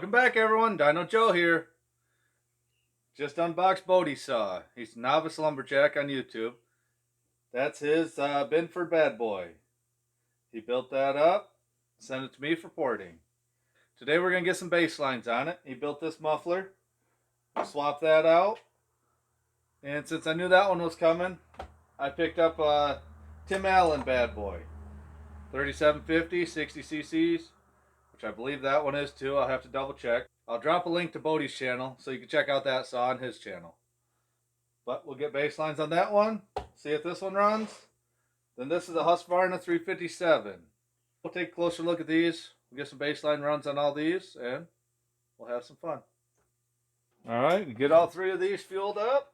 Welcome back, everyone. Dino Joe here. Just unboxed Bodie's saw. He's Novice Lumberjack on YouTube. That's his Binford Bad Boy. He built that up, sent it to me for porting. Today we're going to get some baselines on it. He built this muffler. We'll swap that out. And since I knew that one was coming, I picked up a Tim Allen Bad Boy. 3750, 60 cc's. Which I believe that one is too. I'll have to double check. I'll drop a link to Bodie's channel so you can check out that saw on his channel. But we'll get baselines on that one. See if this one runs. Then this is a Husqvarna 357. We'll take a closer look at these. We'll get some baseline runs on all these and we'll have some fun. Alright, get all three of these fueled up.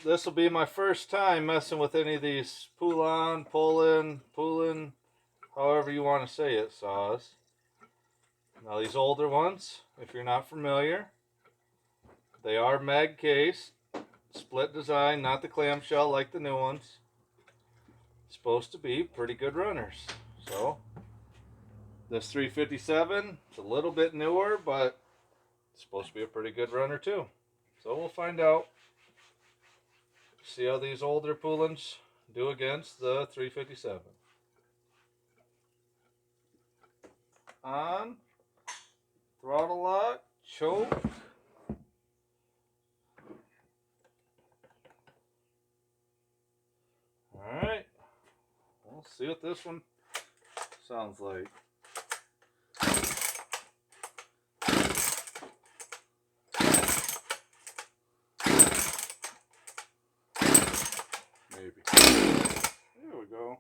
This will be my first time messing with any of these Poulan, however you want to say it, saws. Now these older ones, if you're not familiar, they are mag case, split design, not the clamshell like the new ones. Supposed to be pretty good runners. So this 357, it's a little bit newer, but it's supposed to be a pretty good runner too. So we'll find out. See how these older Poulans do against the 357. On, throttle lock, choke. Alright, we'll see what this one sounds like. Maybe. There we go.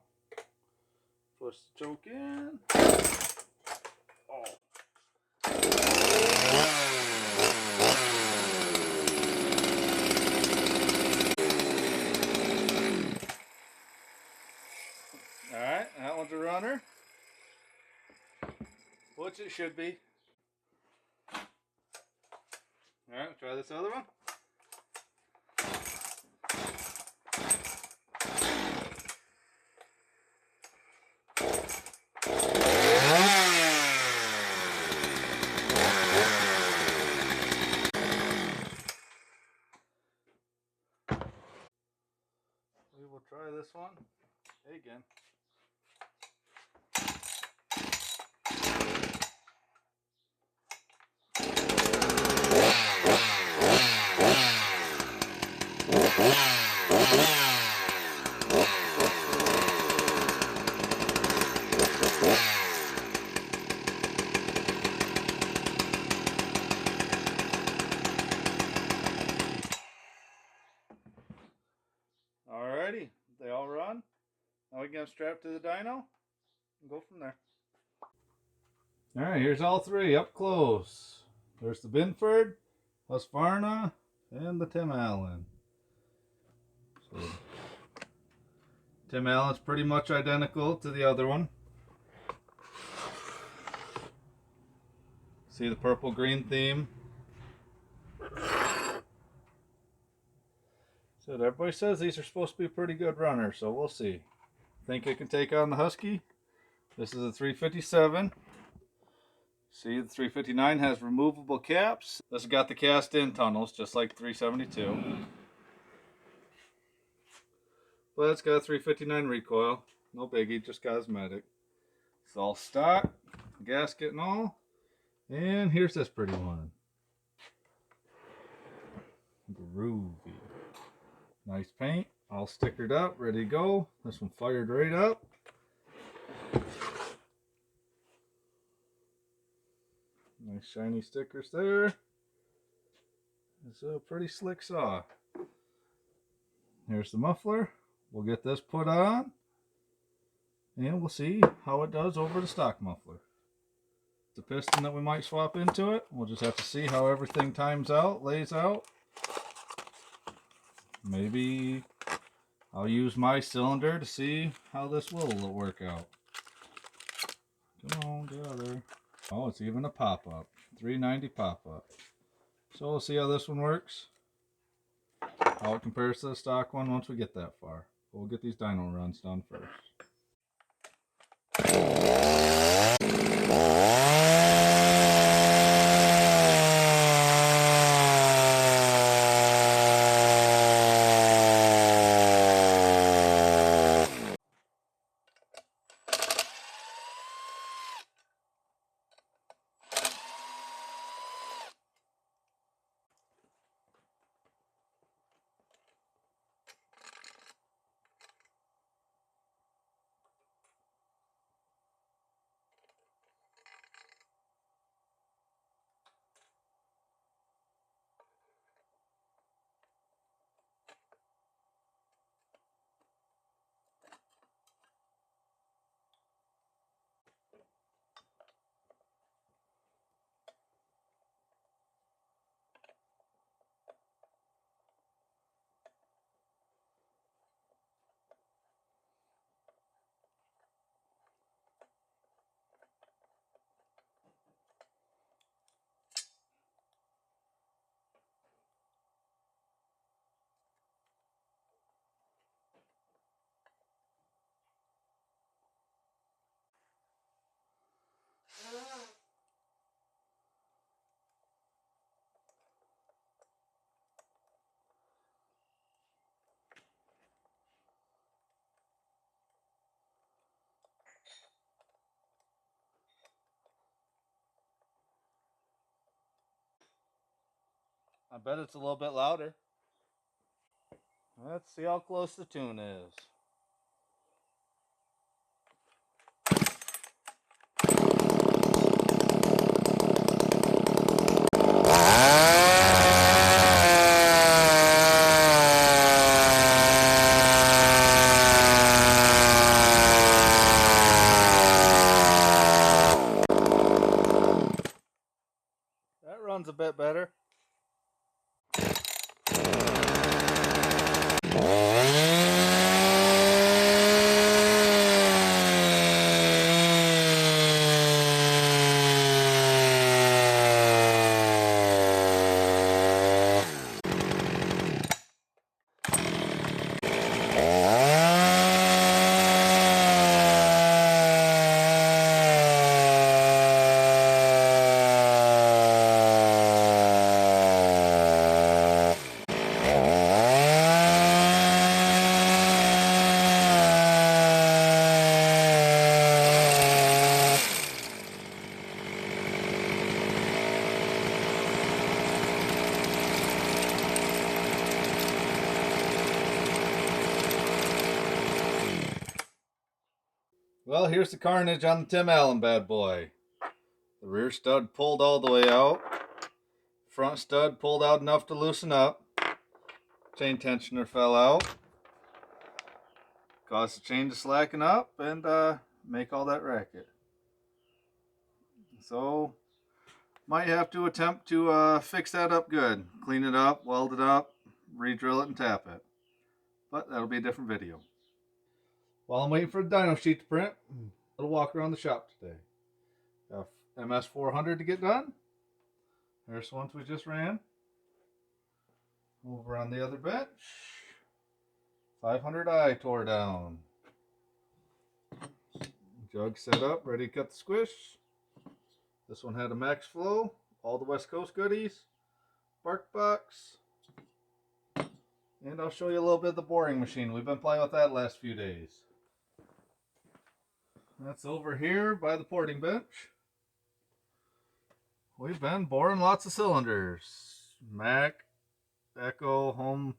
Push the choke in. Oh. Alright, that one's a runner. Which it should be. Alright, try this other one. We will try this one again. Alrighty, they all run. Now we can get them strapped to the dyno and go from there. Alright, here's all three up close. There's the Binford, Husqvarna, and the Tim Allen. So, Tim Allen's pretty much identical to the other one. See the purple green theme? So everybody says these are supposed to be pretty good runners, so we'll see. Think it can take on the Husky? This is a 357. See, the 359 has removable caps. This has got the cast-in tunnels, just like 372. But it's got a 359 recoil. No biggie, just cosmetic. It's all stock, gasket and all. And here's this pretty one. Groovy. Nice paint, all stickered up, ready to go. This one fired right up. Nice shiny stickers there. It's a pretty slick saw. Here's the muffler. We'll get this put on and we'll see how it does over the stock muffler. The piston that we might swap into it, we'll just have to see how everything times out, lays out. Maybe I'll use my cylinder to see how this will work out. Come on, get out of there. Oh, it's even a pop-up. $3.90 pop-up. So we'll see how this one works. How it compares to the stock one once we get that far. We'll get these dyno runs done first. I bet it's a little bit louder. Let's see how close the tune is. That runs a bit better. Well, here's the carnage on the Tim Allen bad boy. The rear stud pulled all the way out. Front stud pulled out enough to loosen up. Chain tensioner fell out. Caused the chain to slacken up and make all that racket. So, might have to attempt to fix that up good. Clean it up, weld it up, re-drill it and tap it. But that'll be a different video. While I'm waiting for the dyno sheet to print, a little walk around the shop today. Got MS400 to get done. There's the ones we just ran. Over on the other bench. 500i tore down. Jug set up, ready to cut the squish. This one had a max flow, all the West Coast goodies, bark box, and I'll show you a little bit of the boring machine. We've been playing with that last few days. That's over here by the porting bench. We've been boring lots of cylinders. Mac, Echo, Home,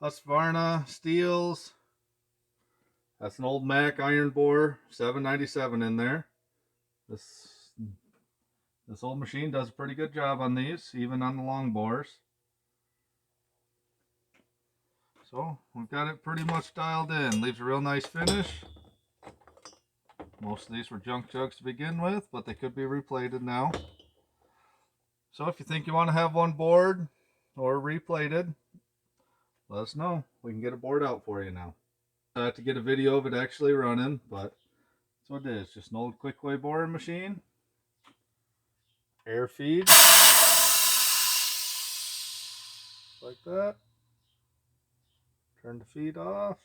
Husqvarna, Steels. That's an old Mac iron bore, 797 in there. This old machine does a pretty good job on these, even on the long bores. So we've got it pretty much dialed in. Leaves a real nice finish. Most of these were junk jugs to begin with, but they could be replated now. So if you think you want to have one bored or replated, let us know. We can get a board out for you now. I have to get a video of it actually running, but that's what it is. Just an old quick way boring machine. air feed. Like that. Turn the feed off.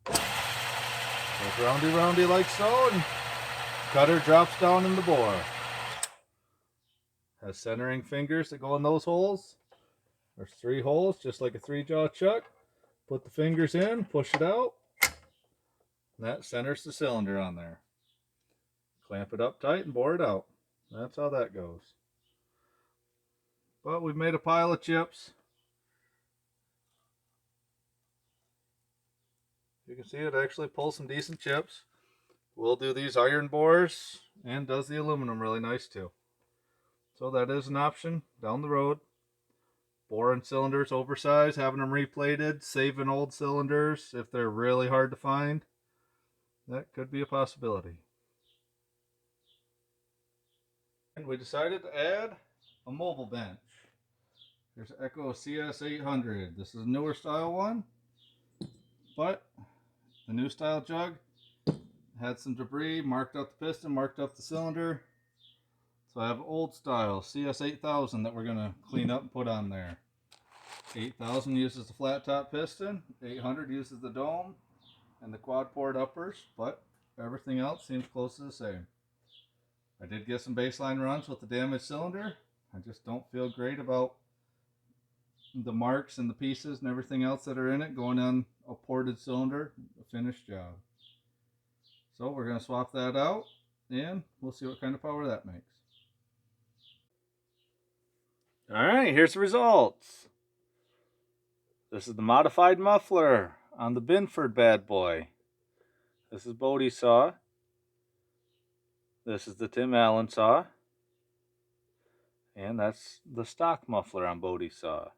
Goes roundy like so, and cutter drops down in the bore. Has centering fingers that go in those holes. There's 3 holes, just like a 3-jaw chuck. Put the fingers in, push it out. And that centers the cylinder on there. Clamp it up tight and bore it out. That's how that goes. But we've made a pile of chips. You can see it actually pulls some decent chips. We'll do these iron bores, and does the aluminum really nice too. So that is an option down the road. Boring cylinders oversized, having them replated, saving old cylinders if they're really hard to find. That could be a possibility. And we decided to add a mobile bench. There's an Echo CS800. This is a newer style one, but the new style jug had some debris, marked up the piston, marked up the cylinder. So I have old style CS8000 that we're going to clean up and put on there. 8000 uses the flat top piston, 800 uses the dome and the quad port uppers, but everything else seems close to the same. I did get some baseline runs with the damaged cylinder. I just don't feel great about the marks and the pieces and everything else that are in it going on a ported cylinder, a finished job. So we're going to swap that out and we'll see what kind of power that makes. Alright, here's the results. This is the modified muffler on the Binford bad boy. This is Bodie's saw. This is the Tim Allen saw. And that's the stock muffler on Bodie's saw.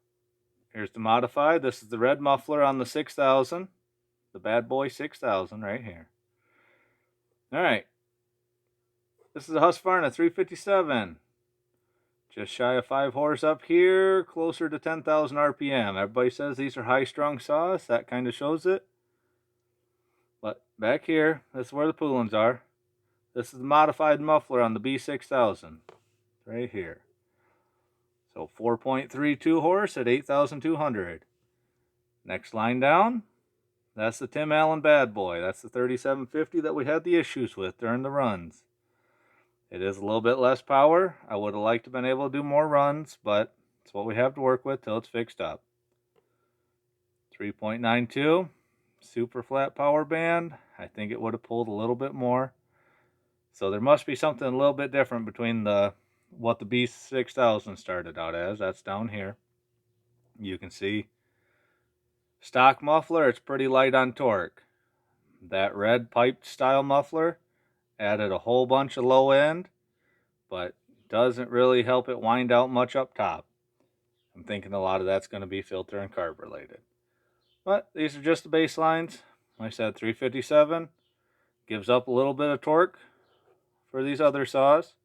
Here's the modified. This is the red muffler on the 6000. The bad boy 6000 right here. Alright. This is a Husqvarna 357. Just shy of 5 horse up here, closer to 10,000 RPM. Everybody says these are high-strung saws. That kind of shows it. But back here, this is where the Poulans are. This is the modified muffler on the B6000. Right here. So 4.32 horse at 8,200. Next line down, that's the Tim Allen bad boy. That's the 3750 that we had the issues with during the runs. It is a little bit less power. I would have liked to have been able to do more runs, but it's what we have to work with till it's fixed up. 3.92, super flat power band. I think it would have pulled a little bit more. So there must be something a little bit different between what the B6000 started out as. That's down here. You can see stock muffler, it's pretty light on torque. That red piped style muffler added a whole bunch of low end, but doesn't really help it wind out much up top. I'm thinking a lot of that's going to be filter and carb related. But these are just the baselines. Like I said, 357 gives up a little bit of torque for these other saws.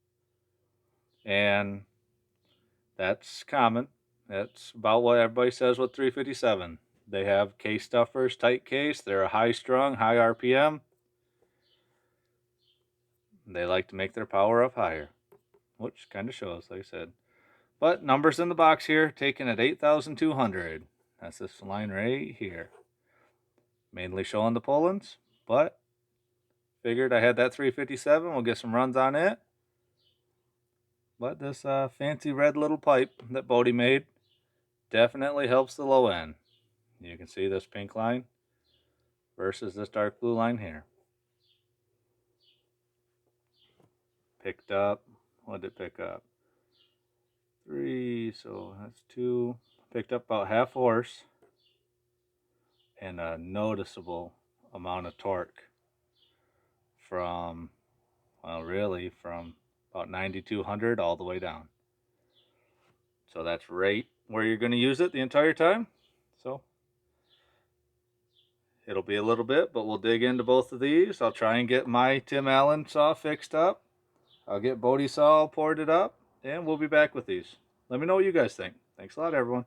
And that's common. That's about what everybody says with 357. They have case stuffers, tight case. They're a high strung, high RPM. They like to make their power up higher, which kind of shows, like I said. But numbers in the box here, taken at 8,200. That's this line right here. Mainly showing the Poulans, but figured I had that 357. We'll get some runs on it. But this fancy red little pipe that Bodie made definitely helps the low end. You can see this pink line versus this dark blue line here. Picked up, what did it pick up? 3, so that's 2. Picked up about half horse and a noticeable amount of torque from, well, really from about 9,200 all the way down. So that's right where you're going to use it the entire time. So it'll be a little bit, but we'll dig into both of these. I'll try and get my Tim Allen saw fixed up. I'll get Bodie's saw ported up, and we'll be back with these. Let me know what you guys think. Thanks a lot, everyone.